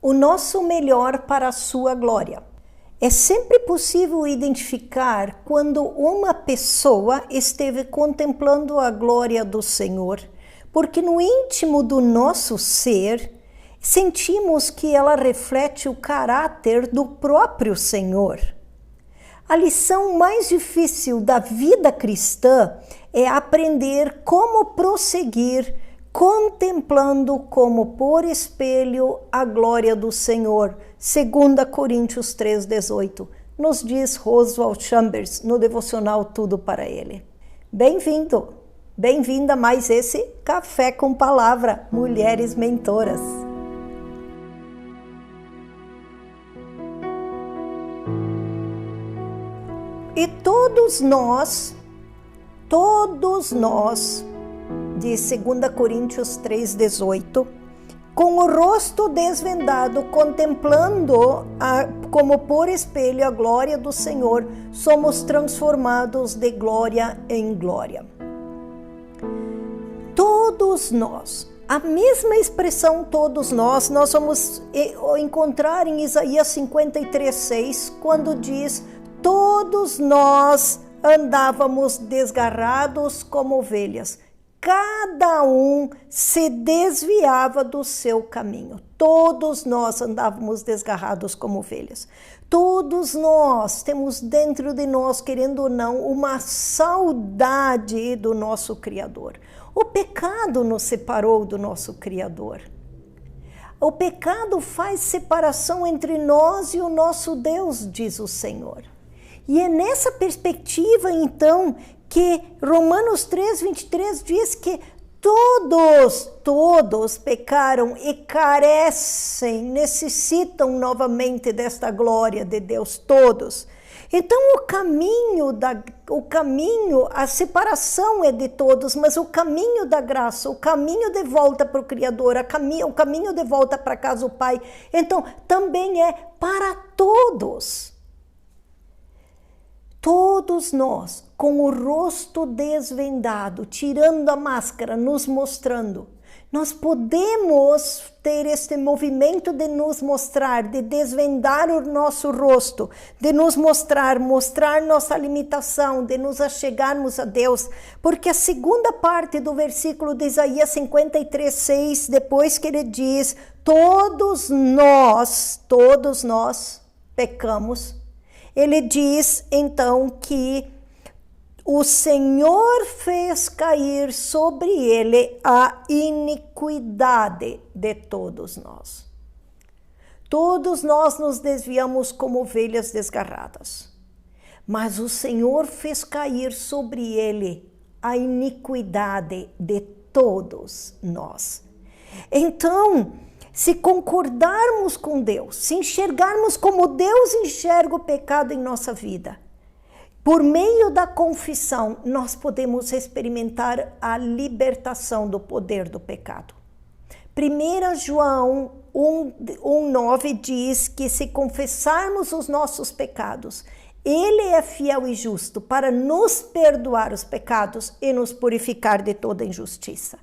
o nosso melhor para a sua glória. É sempre possível identificar quando uma pessoa esteve contemplando a glória do Senhor, porque no íntimo do nosso ser, sentimos que ela reflete o caráter do próprio Senhor. A lição mais difícil da vida cristã é aprender como prosseguir contemplando como por espelho a glória do Senhor. 2 Coríntios 3,18, nos diz Oswald Chambers no devocional Tudo para Ele. Bem-vindo, bem-vinda a mais esse Café com Palavra, Mulheres Mentoras. E todos nós, diz 2 Coríntios 3,18, com o rosto desvendado, contemplando como por espelho a glória do Senhor, somos transformados de glória em glória. Todos nós, a mesma expressão todos nós vamos encontrar em Isaías 53,6, quando diz: todos nós andávamos desgarrados como ovelhas, cada um se desviava do seu caminho. Todos nós andávamos desgarrados como ovelhas. Todos nós temos dentro de nós, querendo ou não, uma saudade do nosso Criador. O pecado nos separou do nosso Criador. O pecado faz separação entre nós e o nosso Deus, diz o Senhor. E é nessa perspectiva, então, que Romanos 3,23 diz que todos pecaram e carecem, necessitam novamente desta glória de Deus, todos. Então a separação é de todos, mas o caminho da graça, o caminho de volta para o Criador, o caminho de volta para casa do Pai, então também é para todos. Todos nós, com o rosto desvendado, tirando a máscara, nos mostrando, nós podemos ter este movimento de nos mostrar, de desvendar o nosso rosto, de nos mostrar nossa limitação, de nos achegarmos a Deus, porque a segunda parte do versículo de Isaías 53,6, depois que ele diz, todos nós pecamos, ele diz, então, que o Senhor fez cair sobre ele a iniquidade de todos nós. Todos nós nos desviamos como ovelhas desgarradas, mas o Senhor fez cair sobre ele a iniquidade de todos nós. Então, se concordarmos com Deus, se enxergarmos como Deus enxerga o pecado em nossa vida, por meio da confissão, nós podemos experimentar a libertação do poder do pecado. 1 João 1,9 diz que se confessarmos os nossos pecados, Ele é fiel e justo para nos perdoar os pecados e nos purificar de toda injustiça.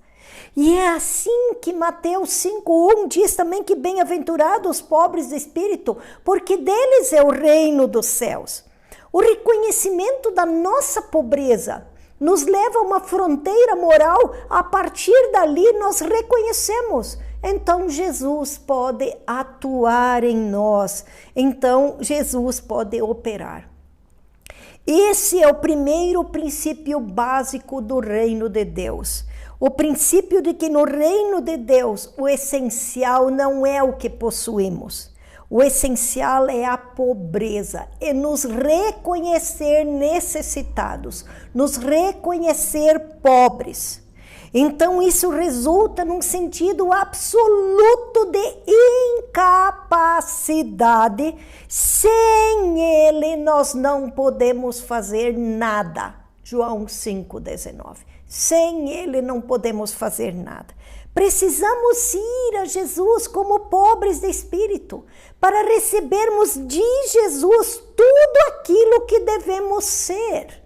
E é assim que Mateus 5,1 diz também que bem-aventurados os pobres de espírito, porque deles é o reino dos céus. O reconhecimento da nossa pobreza nos leva a uma fronteira moral, a partir dali nós reconhecemos. Então Jesus pode atuar em nós, então Jesus pode operar. Esse é o primeiro princípio básico do reino de Deus. O princípio de que no reino de Deus o essencial não é o que possuímos. O essencial é a pobreza, é nos reconhecer necessitados, nos reconhecer pobres. Então isso resulta num sentido absoluto de incapacidade. Sem Ele nós não podemos fazer nada. João 5,19. Sem Ele não podemos fazer nada. Precisamos ir a Jesus como pobres de espírito, para recebermos de Jesus tudo aquilo que devemos ser.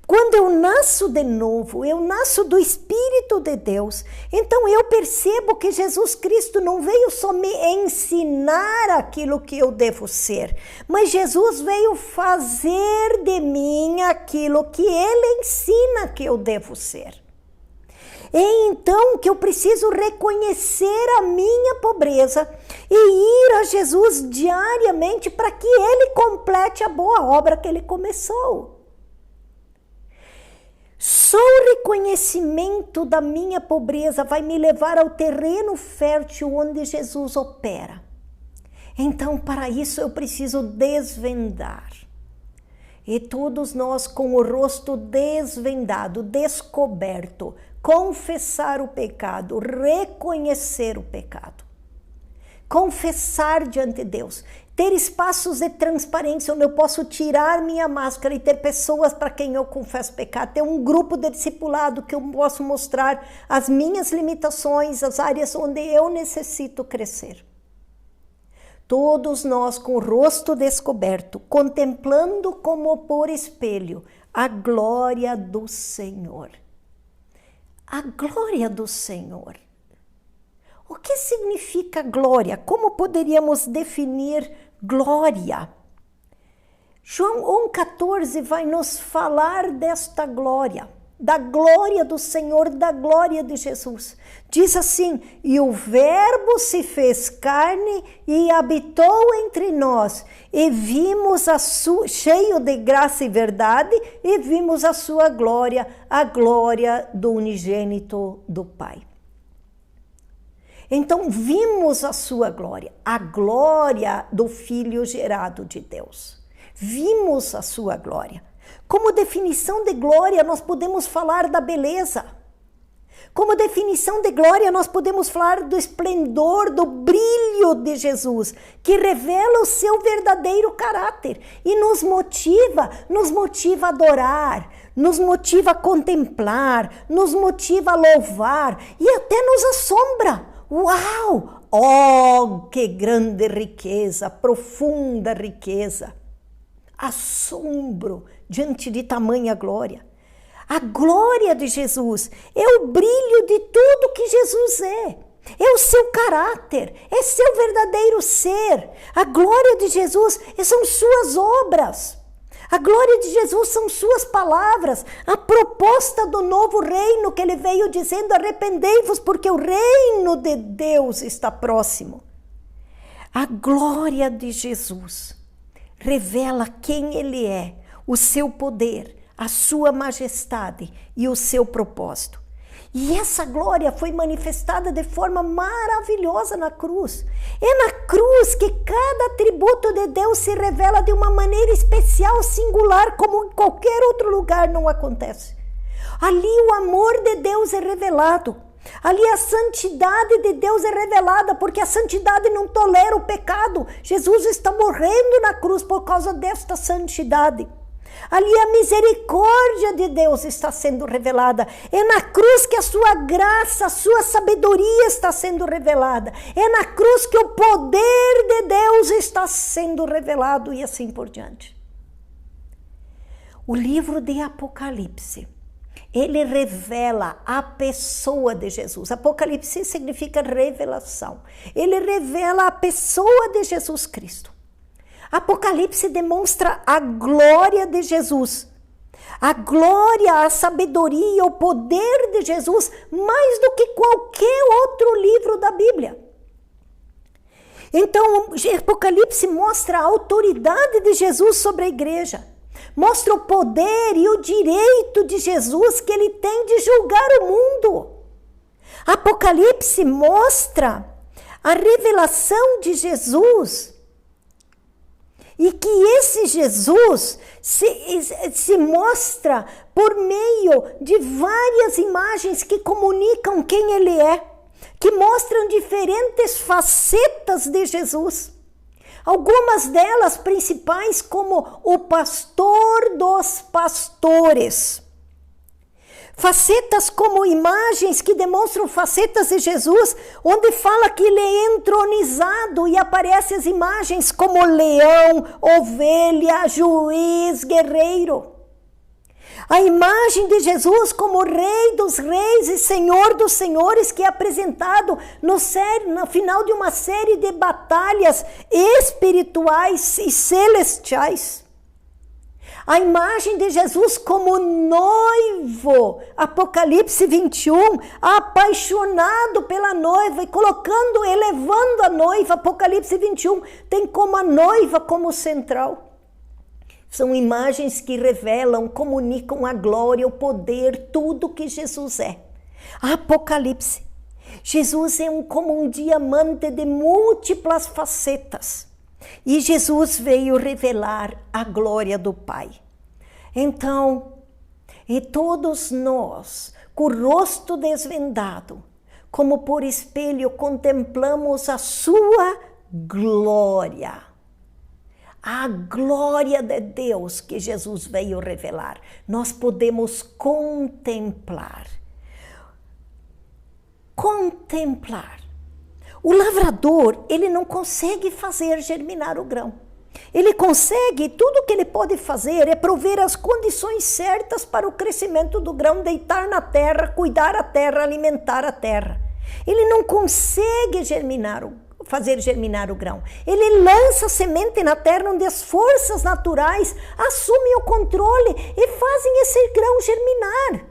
Quando eu nasço de novo, eu nasço do Espírito de Deus, então eu percebo que Jesus Cristo não veio só me ensinar aquilo que eu devo ser, mas Jesus veio fazer de mim aquilo que Ele ensina que eu devo ser. É então que eu preciso reconhecer a minha pobreza e ir a Jesus diariamente para que Ele complete a boa obra que Ele começou. Só o reconhecimento da minha pobreza vai me levar ao terreno fértil onde Jesus opera. Então, para isso, eu preciso desvendar. E todos nós, com o rosto desvendado, descoberto, confessar o pecado, reconhecer o pecado. Confessar diante de Deus. Ter espaços de transparência onde eu posso tirar minha máscara e ter pessoas para quem eu confesso pecado. Ter um grupo de discipulado que eu posso mostrar as minhas limitações, as áreas onde eu necessito crescer. Todos nós com o rosto descoberto, contemplando como por espelho a glória do Senhor. A glória do Senhor. O que significa glória? Como poderíamos definir glória? João 1,14 vai nos falar desta glória, da glória do Senhor, da glória de Jesus. Diz assim: e o Verbo se fez carne e habitou entre nós, e vimos cheio de graça e verdade, e vimos a sua glória, a glória do unigênito do Pai. Então, vimos a sua glória, a glória do Filho gerado de Deus. Vimos a sua glória. Como definição de glória, nós podemos falar da beleza. Como definição de glória, nós podemos falar do esplendor, do brilho de Jesus, que revela o seu verdadeiro caráter e nos motiva a adorar, nos motiva a contemplar, nos motiva a louvar e até nos assombra. Uau! Oh, que grande riqueza, profunda riqueza. Assombro diante de tamanha glória. A glória de Jesus é o brilho de tudo que Jesus é o seu caráter, é seu verdadeiro ser. A glória de Jesus são suas obras. A glória de Jesus são suas palavras, a proposta do novo reino que ele veio dizendo: arrependei-vos porque o reino de Deus está próximo. A glória de Jesus revela quem ele é, o seu poder, a sua majestade e o seu propósito. E essa glória foi manifestada de forma maravilhosa na cruz. É na cruz que cada atributo de Deus se revela de uma maneira especial, singular, como em qualquer outro lugar não acontece. Ali o amor de Deus é revelado. Ali a santidade de Deus é revelada, porque a santidade não tolera o pecado. Jesus está morrendo na cruz por causa desta santidade. Ali a misericórdia de Deus está sendo revelada. É na cruz que a sua graça, a sua sabedoria está sendo revelada. É na cruz que o poder de Deus está sendo revelado e assim por diante. O livro de Apocalipse, ele revela a pessoa de Jesus. Apocalipse significa revelação. Ele revela a pessoa de Jesus Cristo. Apocalipse demonstra a glória de Jesus. A glória, a sabedoria, o poder de Jesus, mais do que qualquer outro livro da Bíblia. Então, o Apocalipse mostra a autoridade de Jesus sobre a igreja. Mostra o poder e o direito de Jesus que ele tem de julgar o mundo. Apocalipse mostra a revelação de Jesus. E que esse Jesus se mostra por meio de várias imagens que comunicam quem ele é, que mostram diferentes facetas de Jesus. Algumas delas principais, como o pastor dos pastores. Facetas como imagens que demonstram facetas de Jesus, onde fala que ele é entronizado e aparecem as imagens como leão, ovelha, juiz, guerreiro. A imagem de Jesus como Rei dos Reis e Senhor dos Senhores, que é apresentado no final de uma série de batalhas espirituais e celestiais. A imagem de Jesus como noivo, Apocalipse 21, apaixonado pela noiva e elevando a noiva, Apocalipse 21, tem como a noiva como central. São imagens que revelam, comunicam a glória, o poder, tudo que Jesus é. Apocalipse. Jesus é como um diamante de múltiplas facetas. E Jesus veio revelar a glória do Pai. Então, e todos nós, com o rosto desvendado, como por espelho, contemplamos a sua glória. A glória de Deus que Jesus veio revelar, nós podemos contemplar. Contemplar. O lavrador, ele não consegue fazer germinar o grão. Ele consegue, tudo que ele pode fazer é prover as condições certas para o crescimento do grão, deitar na terra, cuidar a terra, alimentar a terra. Ele não consegue fazer germinar o grão. Ele lança a semente na terra onde as forças naturais assumem o controle e fazem esse grão germinar.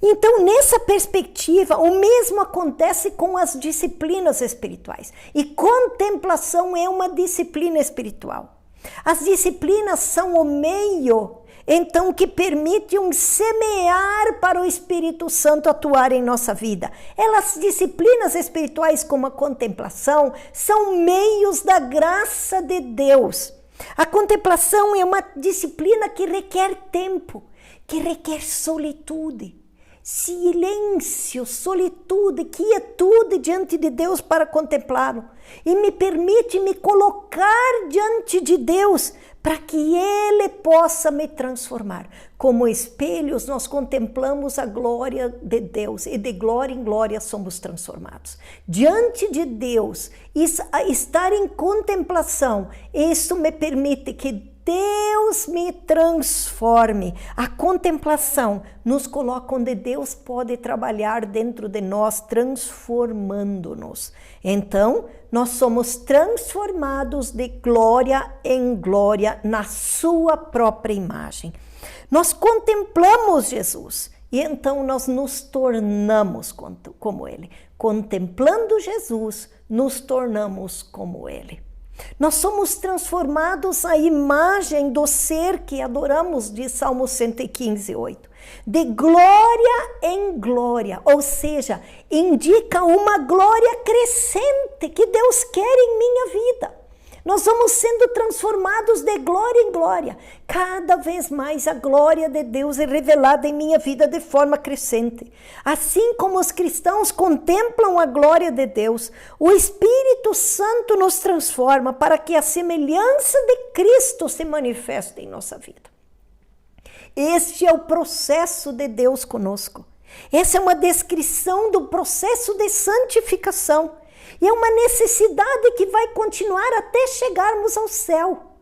Então, nessa perspectiva, o mesmo acontece com as disciplinas espirituais. E contemplação é uma disciplina espiritual. As disciplinas são o meio, então, que permite semear para o Espírito Santo atuar em nossa vida. Elas, disciplinas espirituais como a contemplação, são meios da graça de Deus. A contemplação é uma disciplina que requer tempo, que requer solitude. Silêncio, solitude, quietude diante de Deus para contemplá-lo. E me permite me colocar diante de Deus para que Ele possa me transformar. Como espelhos, nós contemplamos a glória de Deus e de glória em glória somos transformados. Diante de Deus, estar em contemplação, isso me permite que Deus me transforme. A contemplação nos coloca onde Deus pode trabalhar dentro de nós, transformando-nos. Então, nós somos transformados de glória em glória na sua própria imagem. Nós contemplamos Jesus e então nós nos tornamos como Ele. Contemplando Jesus, nos tornamos como Ele. Nós somos transformados à imagem do ser que adoramos, diz Salmo 115, 8. De glória em glória, ou seja, indica uma glória crescente que Deus quer em minha vida. Nós vamos sendo transformados de glória em glória. Cada vez mais a glória de Deus é revelada em minha vida de forma crescente. Assim como os cristãos contemplam a glória de Deus, o Espírito Santo nos transforma para que a semelhança de Cristo se manifeste em nossa vida. Este é o processo de Deus conosco. Essa é uma descrição do processo de santificação. E é uma necessidade que vai continuar até chegarmos ao céu.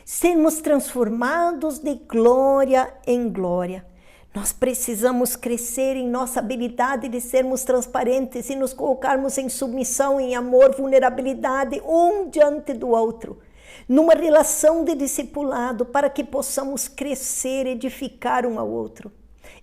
Sermos transformados de glória em glória. Nós precisamos crescer em nossa habilidade de sermos transparentes e nos colocarmos em submissão, em amor, vulnerabilidade, um diante do outro. Numa relação de discipulado, para que possamos crescer, edificar um ao outro.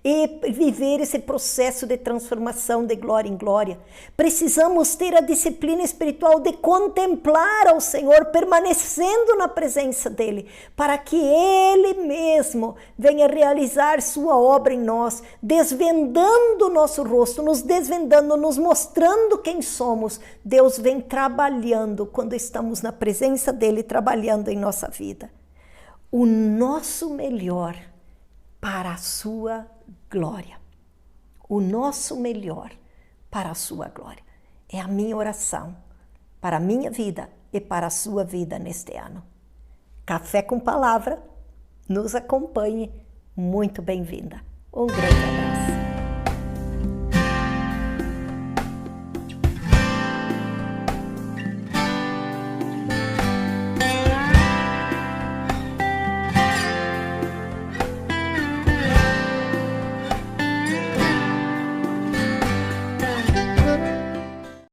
E viver esse processo de transformação de glória em glória. Precisamos ter a disciplina espiritual de contemplar ao Senhor, permanecendo na presença dEle, para que Ele mesmo venha realizar sua obra em nós, desvendando o nosso rosto, nos desvendando, nos mostrando quem somos. Deus vem trabalhando quando estamos na presença dEle, trabalhando em nossa vida. O nosso melhor para a sua glória. O nosso melhor para a sua glória. É a minha oração para a minha vida e para a sua vida neste ano. Café com Palavra, nos acompanhe. Muito bem-vinda. Um grande abraço.